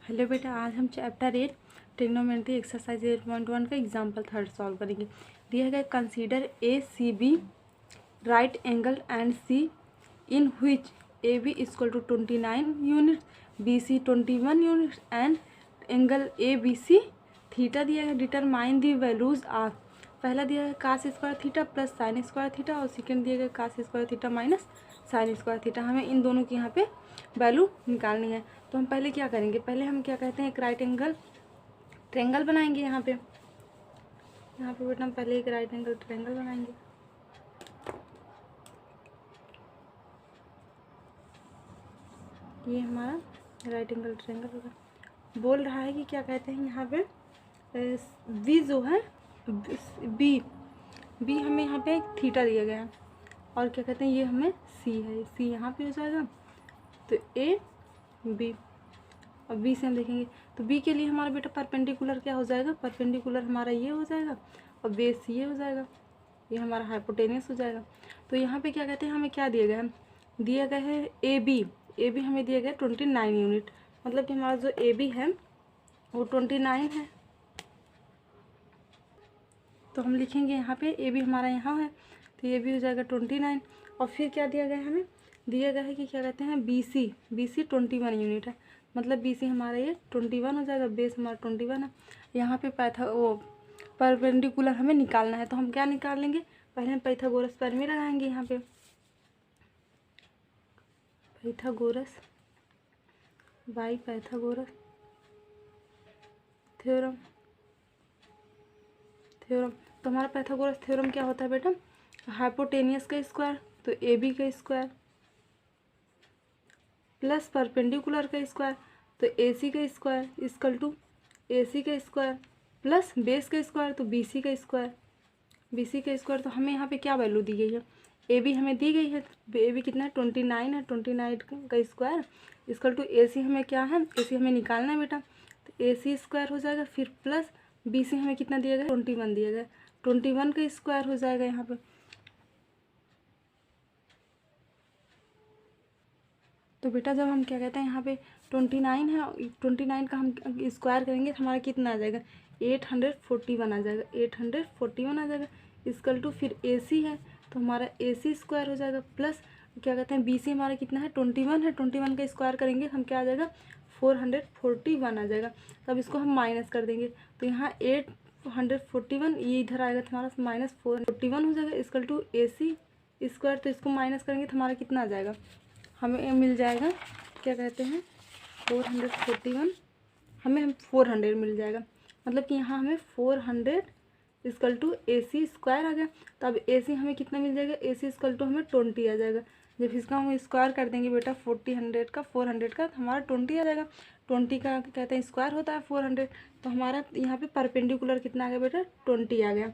Hello बेटा, आज हम चैप्टर 8 ट्रिग्नोमेट्री एक्सरसाइज 8.1 का एग्जाम्पल 3 सॉल्व करेंगे। दिया गया consider A C B right angle and C in which A B equal to 29 unit, B C 21 unit and angle A B C theta दिया गया। Determine the values are. पहला दिया गया cos square theta plus sine square theta और second दिया गया cos square theta minus sine square theta. हमें इन दोनों की यहाँ पे वैल्यू निकालनी है। तो हम पहले क्या करेंगे, पहले हम क्या कहते हैं एक राइट एंगल ट्रायंगल बनाएंगे। यहाँ पे बेटा हम पहले एक राइट एंगल ट्रायंगल बनाएंगे। ये हमारा राइट एंगल ट्रायंगल होगा। बोल रहा है कि क्या कहते हैं यहाँ पे बी जो है बी हमें यहाँ पे एक थीटा दिया गया है और क्या कहते हैं ये हमें सी है, सी यहाँ पे हो जाएगा। तो ए बी और बी से हम देखेंगे तो बी के लिए हमारा बेटा परपेंडिकुलर क्या हो जाएगा, परपेंडिकुलर हमारा ये हो जाएगा और बेस ये हो जाएगा, ये हमारा हाइपोटेनियस हो जाएगा। तो यहाँ पे क्या कहते हैं हमें क्या दिया गया है, दिया गया है ए बी हमें दिया गया 29 यूनिट, मतलब कि हमारा जो ए बी है वो 29 है। तो हम लिखेंगे यहाँ पे ए बी हमारा यहाँ है तो ये भी हो जाएगा 29। और फिर क्या दिया गया है, हमें दिया गया है कि क्या कहते हैं बी सी 21 यूनिट है, मतलब बी सी हमारा ये 21 हो जाएगा, बेस हमारा 21 है। यहाँ पे परपेंडिकुलर हमें निकालना है। तो हम क्या निकाल लेंगे, पहले हम पाइथागोरस प्रमेय लगाएंगे। यहाँ पे पाइथागोरस थ्योरम। तो हमारा पाइथागोरस थ्योरम क्या होता है बेटा, हाइपोटेनियस का स्क्वायर तो ए बी का स्क्वायर प्लस परपेंडिकुलर का स्क्वायर तो ए सी का स्क्वायर इक्वल टू ए सी का स्क्वायर प्लस बेस का स्क्वायर तो बी सी का स्क्वायर। तो हमें यहाँ पे क्या वैल्यू दी गई है, ए बी हमें दी गई है, ए बी कितना है 29 है, 29 का स्क्वायर इक्वल टू ए सी हमें क्या है, ए सी हमें निकालना है बेटा। तो ए सी स्क्वायर हो जाएगा, फिर प्लस बी सी हमें कितना दिया गया 21 दिया गया, 21 का स्क्वायर हो जाएगा यहाँ पे। तो बेटा जब हम क्या कहते हैं यहाँ पे 29 है, 29 का हम स्क्वायर करेंगे तो हमारा कितना आ जाएगा 841 आ जाएगा, 841 आ जाएगा इक्वल टू फिर ए सी है तो हमारा ए सी स्क्वायर हो जाएगा प्लस क्या कहते हैं बी सी हमारा कितना है 21 है, 21 का स्क्वायर करेंगे हम क्या आ जाएगा 441 आ जाएगा। तो अब इसको हम माइनस कर देंगे तो यहाँ 841 ये इधर आएगा तो हमारा माइनस 441 हो जाएगा equal to A C square. तो इसको माइनस करेंगे तो हमारा कितना आ जाएगा, हमें मिल जाएगा क्या कहते हैं 441, हमें 400 मिल जाएगा, मतलब कि यहाँ हमें 400 equal to A C square आ गया। तो अब ए सी हमें कितना मिल जाएगा, ए सी इक्वल टू हमें 20 आ जाएगा। जब इसका हम स्क्वायर कर देंगे बेटा 400 का तो हमारा 20 आ जाएगा, 20 का कहते हैं स्क्वायर होता है 400। तो हमारा यहाँ पे परपेंडिकुलर कितना आ गया बेटा 20 आ गया,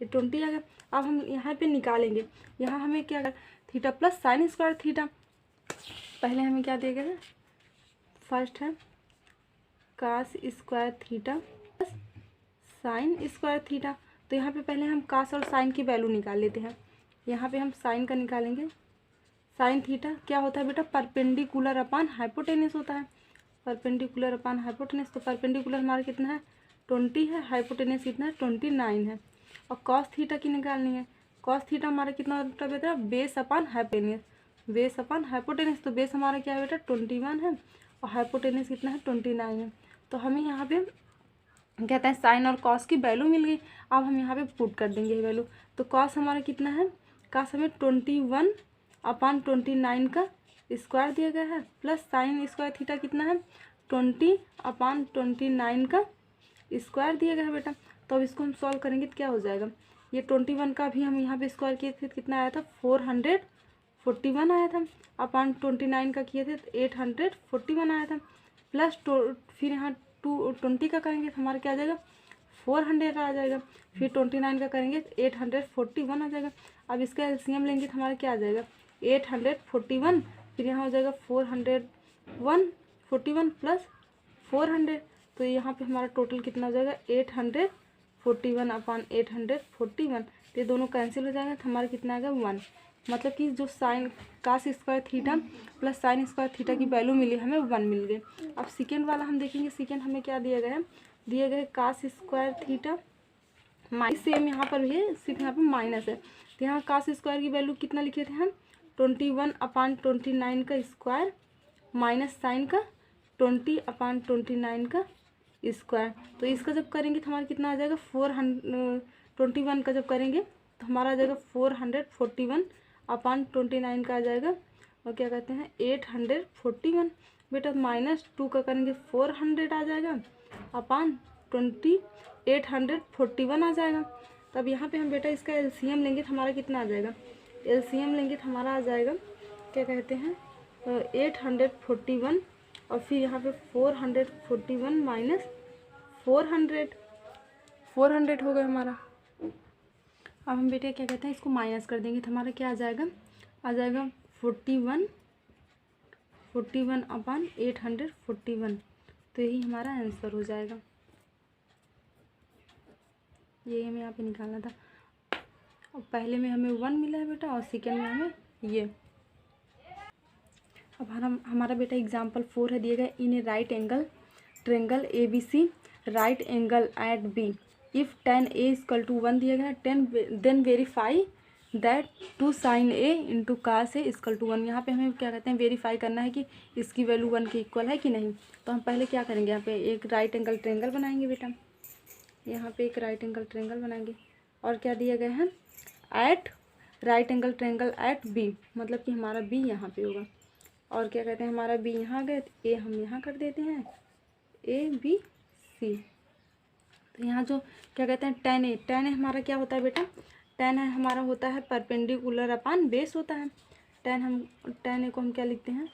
ये 20 आ गया। अब हम यहाँ पे निकालेंगे, यहाँ हमें क्या theta plus sine square theta, पहले हमें क्या दिया गया है, फर्स्ट है cos square theta plus sine square theta. तो यहाँ पे पहले हम कास और साइन की वैल्यू निकाल लेते हैं। यहाँ पे हम साइन का निकालेंगे, साइन थीटा क्या होता है बेटा परपेंडिकुलर अपान हाइपोटेनियस होता है, परपेंडिकुलर अपान हाइपोटेनियस। तो परपेंडिकुलर हमारा कितना है 20 है, हाइपोटेनियस कितना है 29 है। और कॉस थीटा की निकालनी है, कॉस थीटा हमारा कितना होता है बेटा बेस अपान हाइपोटेनियस, बेस अपन हाइपोटेनियस। तो बेस हमारा क्या है बेटा 21 है और हाइपोटेनियस कितना है 29 है। तो हमें यहाँ पे कहते हैं साइन और कॉस की वैल्यू मिल गई। अब हम यहाँ पे पुट कर देंगे वैल्यू। तो कॉस हमारा कितना है, कॉस हमें 21 अपान 29 का स्क्वायर दिया गया है प्लस साइन स्क्वायर थीटा कितना है 20 अपान 29 का स्क्वायर दिया गया है बेटा। तो अब इसको हम सॉल्व करेंगे तो क्या हो जाएगा, ये 21 का भी हम यहाँ पे स्क्वायर किए थे कितना आया था 441 आया था, अपान 29 का किए थे तो 841 आया था प्लस फिर यहाँ 20 का करेंगे तो हमारा क्या आ जाएगा 400 आ जाएगा, फिर 29 का करेंगे तो 841 आ जाएगा। अब इसका एलसीएम लेंगे तो हमारा क्या आ जाएगा 841, फिर यहाँ हो जाएगा 441 प्लस 400। तो यहाँ पे हमारा टोटल कितना हो जाएगा 841 अपान 841, ये दोनों कैंसिल हो जाएगा तो हमारा कितना आएगा 1। मतलब कि जो sine cos square theta plus sine square theta की वैल्यू मिली हमें 1 मिल गई। अब सेकेंड वाला हम देखेंगे, सेकेंड हमें क्या दिया गया है, दिए गए cos square theta minus, same यहाँ पर भी है, सिर्फ यहाँ पर माइनस है। तो यहाँ कास स्क्वायर की वैल्यू कितना लिखे थे हम, 21/29 का स्क्वायर माइनस साइन का 20/29 का स्क्वायर। तो इसका जब करेंगे तो हमारा कितना आ जाएगा, 421 का जब करेंगे तो हमारा आ जाएगा 441/29 का आ जाएगा, और क्या कहते हैं 841। बेटा -2 का करेंगे 400 आ जाएगा अपान 20 841 आ जाएगा। तब यहाँ पे हम बेटा इसका एलसीएम लेंगे तो हमारा कितना आ जाएगा, एलसीएम लेंगे तो हमारा आ जाएगा क्या कहते हैं 841, और फिर यहाँ पे 441 माइनस 400 हो गया हमारा। अब हम बेटे क्या कहते हैं इसको माइनस कर देंगे तो हमारा क्या आ जाएगा 41 अपान 841। तो यही हमारा आंसर हो जाएगा, यही हमें यहाँ पे निकालना था। और पहले में हमें 1 मिला है बेटा और सेकेंड में हमें ये। अब हमारा बेटा एग्जाम्पल 4 है, दिया गया in a right angle triangle ABC right angle at B if tan A = 1 दिया गया है, then verify that 2 sin A × cos A = 1। यहाँ पे हमें क्या कहते हैं वेरीफाई करना है कि इसकी वैल्यू 1 के इक्वल है कि नहीं। तो हम पहले क्या करेंगे, यहाँ पे एक राइट एंगल ट्रेंगल बनाएंगे बेटा, यहाँ पे एक राइट एंगल ट्रेंगल बनाएंगे, और क्या दिया गया है at right angle triangle at B, मतलब कि हमारा B यहाँ पे होगा, और क्या कहते हैं हमारा B यहाँ आ गया तो A हम यहाँ कर देते हैं ABC। तो यहाँ जो क्या कहते हैं tan A हमारा क्या होता है बेटा, tan है हमारा होता है परपेंडिकुलर अपान बेस होता है। tan A को हम क्या लिखते हैं,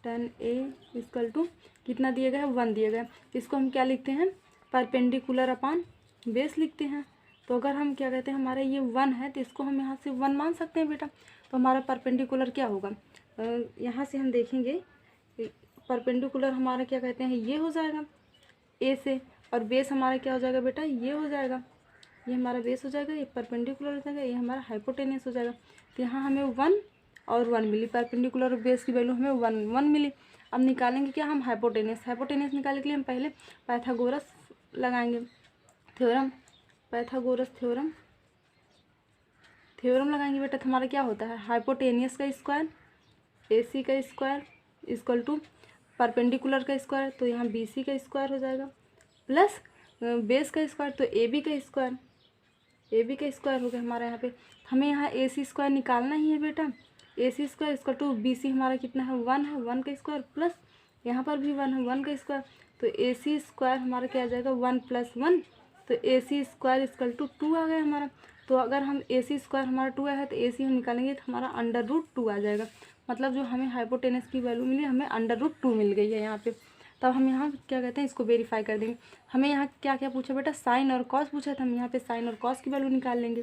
tan A = कितना दिया गया है 1 दिया गया है, इसको हम क्या लिखते हैं परपेंडिकुलर अपान बेस लिखते हैं। तो अगर हम क्या कहते हैं हमारा ये 1 है तो इसको हम यहाँ से 1 मान सकते हैं बेटा। तो हमारा परपेंडिकुलर क्या होगा, यहाँ से हम देखेंगे परपेंडिकुलर हमारा क्या कहते हैं ये हो जाएगा A से, और बेस हमारा क्या हो जाएगा बेटा ये हो जाएगा, ये हमारा बेस हो जाएगा, ये परपेंडिकुलर हो जाएगा, ये हमारा हाइपोटेनस हो जाएगा। तो यहाँ हमें 1 और 1 मिली, परपेंडिकुलर और बेस की वैल्यू हमें 1 मिली। अब निकालेंगे क्या हम हाइपोटेनस निकालने के लिए हम पहले पाइथागोरस लगाएंगे थ्योरम, पाइथागोरस थ्योरम लगाएंगे बेटा। तो हमारा क्या होता है हाइपोटेनियस का स्क्वायर AC का स्क्वायर = परपेंडिकुलर का स्क्वायर, तो यहाँ BC का स्क्वायर हो जाएगा, प्लस बेस का स्क्वायर तो AB का स्क्वायर हो गया हमारा। यहाँ पे हमें यहाँ AC स्क्वायर निकालना ही है बेटा, AC स्क्वायर = BC हमारा कितना है 1 है, 1 का स्क्वायर, प्लस यहाँ पर भी 1 है 1 का स्क्वायर, तो AC स्क्वायर हमारा क्या आ जाएगा 1 + 1, तो AC स्क्वायर = 2 आ गया हमारा। तो अगर हम AC स्क्वायर हमारा 2 आया है तो AC हम निकालेंगे तो हमारा √2 आ जाएगा, मतलब जो हमें हाइपोटेनस की वैल्यू मिली हमें √2 मिल गई है यहाँ पे। तब हम यहाँ क्या कहते हैं इसको वेरीफाई कर देंगे। हमें यहाँ क्या क्या पूछा बेटा साइन और कॉस पूछा था, हम यहाँ पे साइन और कॉस की वैल्यू निकाल लेंगे।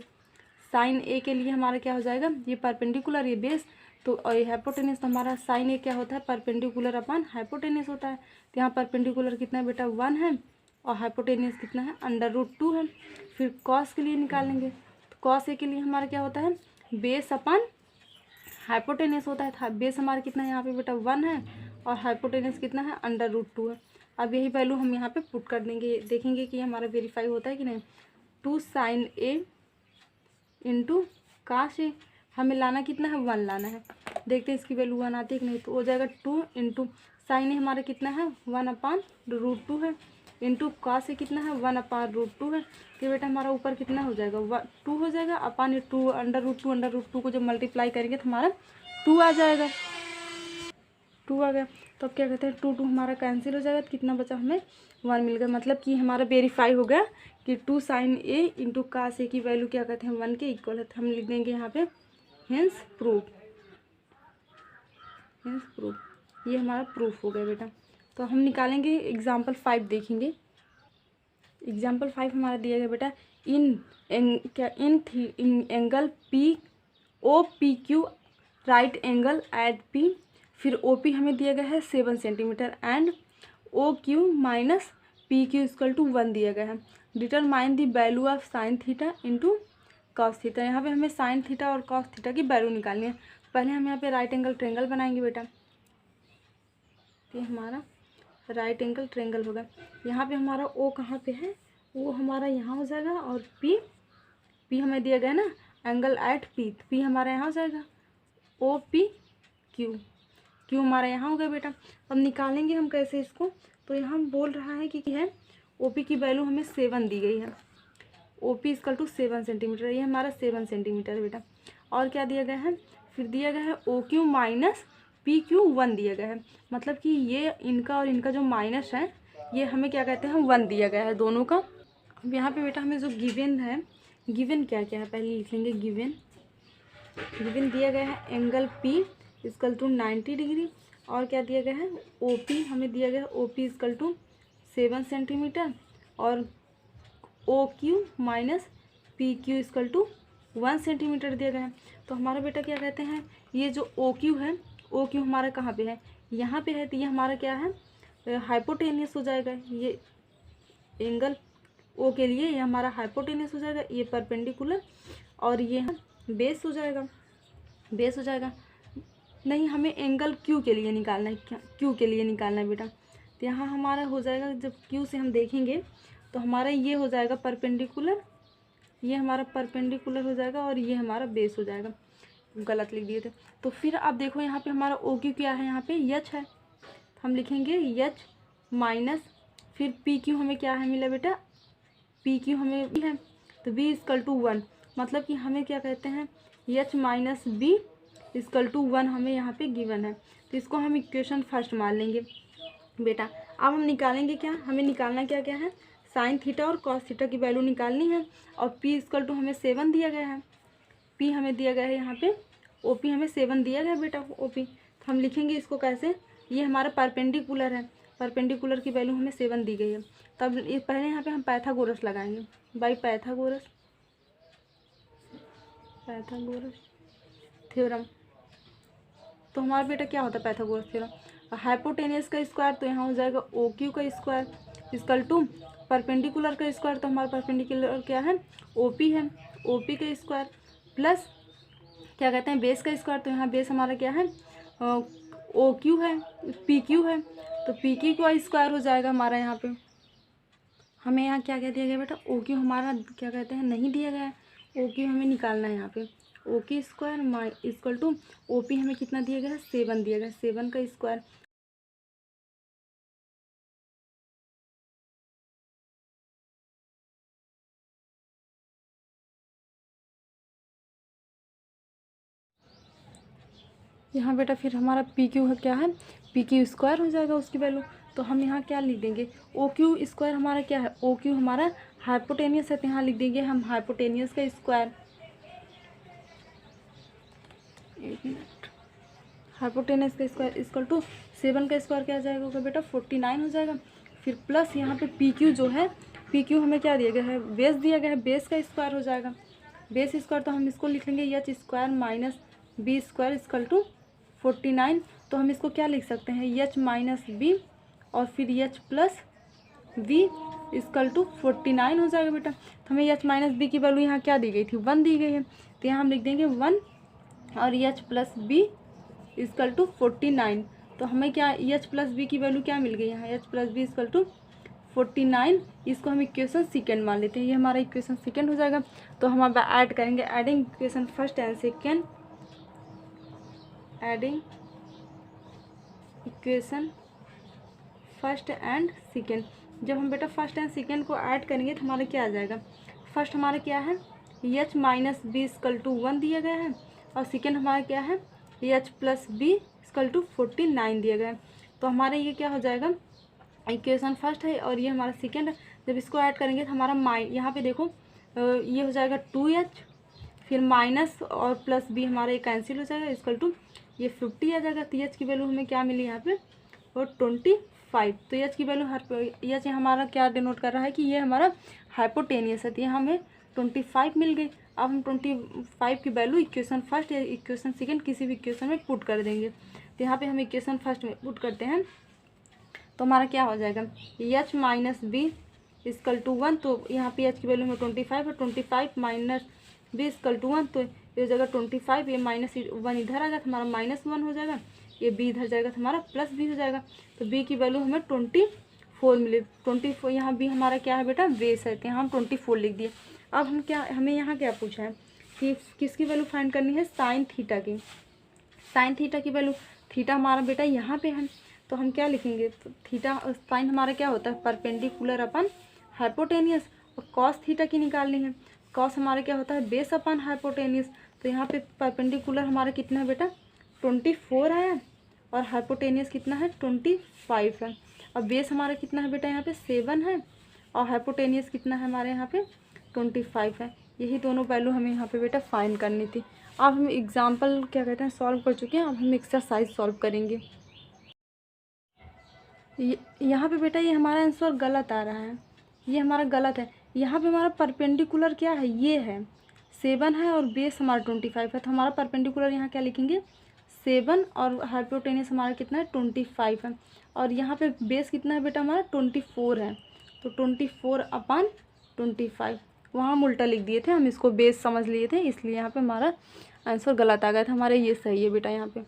साइन A के लिए हमारा क्या हो जाएगा, ये परपेंडिकुलर ये बेस, तो और ये हाइपोटेनस, तो हमारा साइन A क्या होता है परपेंडिकुलर अपान हाइपोटेनस होता है। तो यहाँ परपेंडिकुलर कितना है बेटा 1 है, और हाइपोटेनस कितना है √2 है। फिर कॉस के लिए निकालेंगे, तो कॉस A के लिए हमारा क्या होता है बेस अपान हाइपोटेनस होता है। बेस हमारा कितना है यहाँ पे बेटा 1 है, और हाइपोटेनस कितना है √2 है। अब यही वैल्यू हम यहाँ पे पुट कर देंगे, देखेंगे कि हमारा वेरीफाई होता है कि नहीं। 2 sin A × cos A, हमें लाना कितना है 1 लाना है, देखते हैं इसकी वैल्यू 1 आती है कि नहीं। तो हो जाएगा 2 × sin A हमारा कितना है 1/√2 है, इंटू cos A कितना है 1/√2 है। तो बेटा हमारा ऊपर कितना हो जाएगा 2 हो जाएगा, अपान 2 √2 को जब मल्टीप्लाई करेंगे तो हमारा 2 आ जाएगा, 2 आ गया। तो अब क्या कहते हैं 2 हमारा कैंसिल हो जाएगा, तो कितना बचा हमें 1 मिल गया। मतलब कि हमारा वेरीफाई हो गया कि 2 sin A × cos A की वैल्यू क्या कहते हैं 1 के इक्वल है। तो हम लिख देंगे यहाँ पे हेंस प्रूफ, ये हमारा प्रूफ हो गया बेटा। तो हम निकालेंगे एग्जाम्पल 5 देखेंगे। एग्जाम्पल 5 हमारा दिया गया बेटा in angle POPQ right angle at P, फिर OP हमें दिया गया है 7 सेंटीमीटर एंड OQ - PQ = 1 दिया गया है। Determine the value of sin θ × cos theta. यहाँ पे हमें साइन थीटा और कॉस थीटा की वैल्यू निकालनी है। पहले हम यहाँ पे राइट एंगल ट्रेंगल बनाएंगे बेटा। ये हमारा राइट एंगल ट्रेंगल होगा। यहाँ पे हमारा ओ कहाँ पे है, वो हमारा यहाँ हो जाएगा, और पी हमें दिया गया ना एंगल एट पी हमारा यहाँ हो जाएगा ओ पी क्यू हमारा यहाँ हो गया बेटा। अब निकालेंगे हम कैसे इसको, तो यहाँ हम बोल रहा है कि है ओ पी की वैल्यू हमें 7 दी गई है। O P equal to 7 centimetre, ये हमारा 7 सेंटीमीटर है बेटा। और क्या दिया गया है, फिर दिया गया है O Q minus P Q 1 दिया गया है। मतलब कि ये इनका और इनका जो माइनस है ये हमें क्या कहते हैं 1 दिया गया है दोनों का। अब यहाँ पे बेटा हमें जो गिवन है, गिवन क्या क्या है पहले लिख लेंगे। गिवन दिया गया है angle P equal to 90 degree, और क्या दिया गया है ओ पी हमें दिया गया है O P equal to 7 centimetre, और O Q minus P Q equal to 1 centimetre दिया गया है। तो हमारा बेटा क्या कहते हैं, ये जो ओ क्यू है, ओ क्यू हमारा कहाँ पे है, यहाँ पे है, तो ये हमारा क्या है हाइपोटेनियस हो जाएगा। ये एंगल ओ के लिए ये हमारा हाइपोटेनियस हो जाएगा, ये परपेंडिकुलर, और ये बेस हो जाएगा। नहीं, हमें एंगल क्यू के लिए निकालना है, क्यू के लिए निकालना है बेटा। तो यहाँ हमारा हो जाएगा, जब क्यू से हम देखेंगे तो हमारा ये हो जाएगा परपेंडिकुलर, ये हमारा परपेंडिकुलर हो जाएगा, और ये हमारा बेस हो जाएगा। गलत लिख दिए थे। तो फिर आप देखो यहाँ पे हमारा ओ क्यू क्या है, यहाँ पे एच है, हम लिखेंगे एच माइनस, फिर पी क्यू हमें क्या है मिला बेटा, पी क्यू हमें बी है, तो बी इक्वल टू 1, मतलब कि हमें क्या कहते हैं H minus B equal to 1 हमें यहाँ पे गिवन है। तो इसको हम इक्वेशन फर्स्ट मान लेंगे बेटा। अब हम निकालेंगे क्या, हमें निकालना क्या क्या है, साइन थीटा और कॉस थीटा की वैल्यू निकालनी है, और पी इक्वल टू हमें 7 दिया गया है, पी हमें दिया गया है यहाँ पे, ओ पी हमें 7 दिया गया है बेटा ओ पी। तो हम लिखेंगे इसको कैसे, ये हमारा परपेंडिकुलर है, परपेंडिकुलर की वैल्यू हमें 7 दी गई है। तब ये पहले यहाँ पे हम पाइथागोरस लगाएंगे, बाई पाइथागोरस थ्योरम। तो हमारा बेटा क्या होता है पाइथागोरस थ्योरम, हाइपोटेनियस का स्क्वायर, तो यहाँ हो जाएगा ओ क्यू का स्क्वायर इक्वल टू परपेंडिकुलर का स्क्वायर, तो हमारा परपेंडिकुलर क्या है ओ पी है, ओ पी का स्क्वायर प्लस क्या कहते हैं बेस का स्क्वायर, तो यहाँ बेस हमारा क्या है ओ क्यू है, पी क्यू है, तो पी क्यू का स्क्वायर हो जाएगा हमारा। यहाँ पे हमें यहाँ क्या क्या दिया गया बेटा, ओ क्यू हमारा क्या कहते हैं नहीं दिया गया है, ओ क्यू हमें निकालना है। यहाँ पे O Q square equal to O P हमें कितना दिया गया है 7 दिया गया, 7 का स्क्वायर यहाँ बेटा। फिर हमारा पी क्यू क्या है, पी क्यू स्क्वायर हो जाएगा उसकी वैल्यू। तो हम यहाँ क्या लिख देंगे, ओ क्यू स्क्वायर हमारा क्या है, ओ क्यू हमारा हाइपोटेनियस है, तो यहाँ लिख देंगे हम हाइपोटेनियस का स्क्वायर, एक मिनट, हाइपोटेनियस का स्क्वायर इक्वल टू 7 का स्क्वायर क्या आ जाएगा होगा बेटा 49 हो जाएगा। फिर प्लस यहाँ पे पी क्यू जो है, पी क्यू हमें क्या दिया गया है, बेस दिया गया है, बेस का स्क्वायर हो जाएगा, बेस स्क्वायर, तो हम इसको लिख लेंगे H square minus B square equal to 49। तो हम इसको क्या लिख सकते हैं, एच माइनस बी और फिर H plus B equal to 49 हो जाएगा बेटा। तो हमें एच माइनस बी की वैल्यू यहाँ क्या दी गई थी 1 दी गई है, तो यहाँ हम लिख देंगे 1 और H plus B equal to 49। तो हमें क्या एच प्लस बी की वैल्यू क्या मिल गई यहाँ, H plus B equal to 49। इसको हम इक्वेशन सेकेंड मान लेते हैं, ये हमारा इक्वेशन सेकेंड हो जाएगा। तो हम अब ऐड करेंगे, adding equation first and second, adding equation first and second. जब हम बेटा फर्स्ट एंड सेकेंड को ऐड करेंगे तो हमारा क्या आ जाएगा, फर्स्ट हमारा क्या है H minus B equal to 1 दिया गया है, और सेकेंड हमारा क्या है H plus B equal to 49 दिया गया है। तो हमारा ये क्या हो जाएगा, इक्वेशन फर्स्ट है और ये हमारा सेकेंड है। जब इसको ऐड करेंगे तो हमारा यहाँ पे देखो ये हो जाएगा 2h, फिर माइनस और प्लस बी हमारा ये कैंसिल हो जाएगा इक्वल टू ये 50 आ जाएगा। तो एच की वैल्यू हमें क्या मिली यहाँ पे और 25। तो एच की वैल्यू एच हमारा क्या डिनोट कर रहा है कि ये हमारा हाइपोटेनियस है, तो ये हमें 25 मिल गई। अब हम 25 की वैल्यू इक्वेशन फर्स्ट या इक्वेशन सेकेंड किसी भी इक्वेशन में पुट कर देंगे। तो यहाँ पे हम इक्वेशन फर्स्ट में पुट करते हैं तो हमारा क्या हो जाएगा H minus B equal to 1। तो यहाँ पे एच की वैल्यू में 25 है, 25 माइनस b इक्वल टू 1, तो ये हो जाएगा 25, ये -1 इधर आ गया तो हमारा -1 हो जाएगा, ये b इधर जाएगा तो हमारा +b हो जाएगा। तो b की वैल्यू हमें 24 मिले। 24 यहाँ b हमारा क्या है बेटा, बेस है, तो यहाँ हम 24 लिख दिए। अब हमें यहाँ क्या पूछा है कि किसकी वैल्यू फाइंड करनी है, साइन थीटा की। साइन थीटा की वैल्यू, थीटा हमारा बेटा यहाँ पे है, तो हम क्या लिखेंगे, तो थीटा साइन हमारा क्या होता है, परपेंडिकुलर अपन हाइपोटेनियस, और कॉस थीटा की निकालनी है। कॉस हमारा क्या होता है, बेस अपन हाइपोटेनियस। तो यहाँ पे परपेंडिकुलर हमारा कितना है बेटा, 24 आया, और हाइपोटेनियस कितना है, 25 है। और बेस हमारा कितना है बेटा, यहाँ पे 7 है, और हाइपोटेनियस कितना है हमारे यहाँ पे 25 है। यही दोनों वैल्यू हमें यहाँ पे बेटा फाइंड करनी थी। अब हम एग्जाम्पल क्या कहते हैं सॉल्व कर चुके हैं, अब हम एक्सरसाइज सॉल्व करेंगे। यहाँ पे बेटा ये हमारा आंसर गलत आ रहा है, ये हमारा गलत है। यहाँ पे हमारा परपेंडिकुलर क्या है, ये है 7 है, और बेस हमारा 25 है। तो हमारा परपेंडिकुलर यहाँ क्या लिखेंगे, 7, और हाइपोटेनियस हमारा कितना है 25 है, और यहाँ पे बेस कितना है बेटा हमारा 24 है। तो 24/25, वहाँ हम उल्टा लिख दिए थे, हम इसको बेस समझ लिए थे, इसलिए यहाँ पे हमारा आंसर गलत आ गया था। हमारे ये सही है बेटा यहाँ पे।